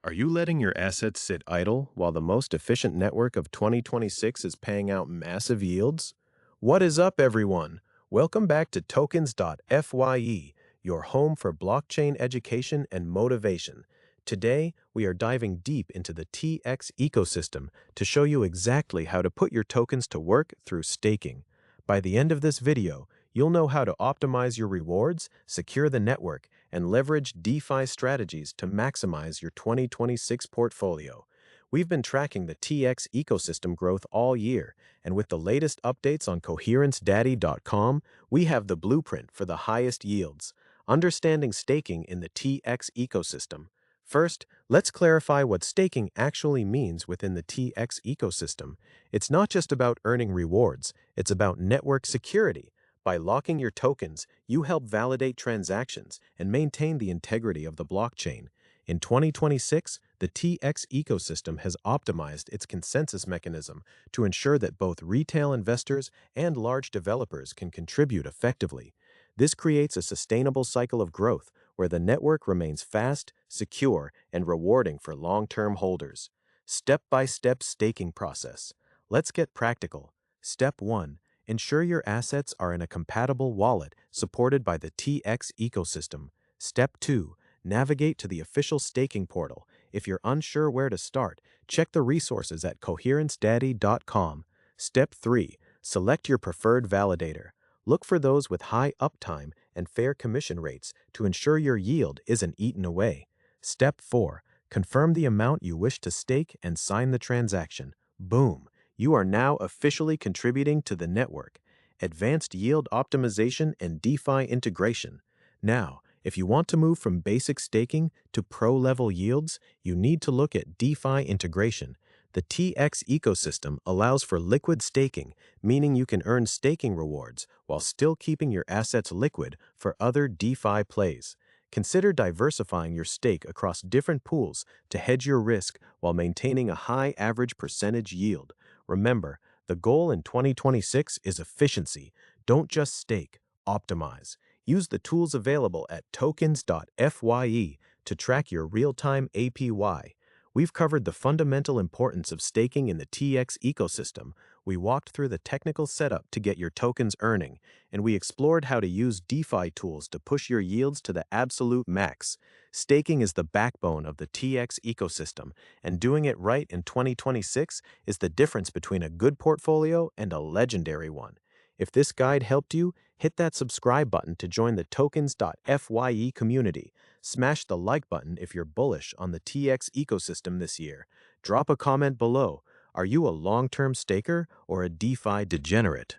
Are you letting your assets sit idle while the most efficient network of 2026 is paying out massive yields? What is up, everyone? Welcome back to tokns.fi, your home for blockchain education and motivation. Today, we are diving deep into the TX ecosystem to show you exactly how to put your tokens to work through staking. By the end of this video, you'll know how to optimize your rewards, secure the network, and leverage DeFi strategies to maximize your 2026 portfolio. We've been tracking the TX ecosystem growth all year, and with the latest updates on coherencedaddy.com, we have the blueprint for the highest yields. Understanding staking in the TX ecosystem. First, let's clarify what staking actually means within the TX ecosystem. It's not just about earning rewards, it's about network security. By locking your tokens, you help validate transactions and maintain the integrity of the blockchain. In 2026, the TX ecosystem has optimized its consensus mechanism to ensure that both retail investors and large developers can contribute effectively. This creates a sustainable cycle of growth where the network remains fast, secure, and rewarding for long-term holders. Step-by-step staking process. Let's get practical. Step 1. Ensure your assets are in a compatible wallet supported by the TX ecosystem. Step 2. Navigate to the official staking portal. If you're unsure where to start, check the resources at coherencedaddy.com. Step 3. Select your preferred validator. Look for those with high uptime and fair commission rates to ensure your yield isn't eaten away. Step 4. Confirm the amount you wish to stake and sign the transaction. Boom! You are now officially contributing to the network. Advanced yield optimization and DeFi integration. Now, if you want to move from basic staking to pro-level yields, you need to look at DeFi integration. The TX ecosystem allows for liquid staking, meaning you can earn staking rewards while still keeping your assets liquid for other DeFi plays. Consider diversifying your stake across different pools to hedge your risk while maintaining a high average percentage yield. Remember, the goal in 2026 is efficiency. Don't just stake, optimize. Use the tools available at tokens.fi to track your real-time APY. We've covered the fundamental importance of staking in the TX ecosystem. We walked through the technical setup to get your tokens earning, and we explored how to use DeFi tools to push your yields to the absolute max. Staking is the backbone of the TX ecosystem, and doing it right in 2026 is the difference between a good portfolio and a legendary one. If this guide helped you, hit that subscribe button to join the tokens.fi community. Smash the like button if you're bullish on the TX ecosystem this year. Drop a comment below. Are you a long-term staker or a DeFi degenerate?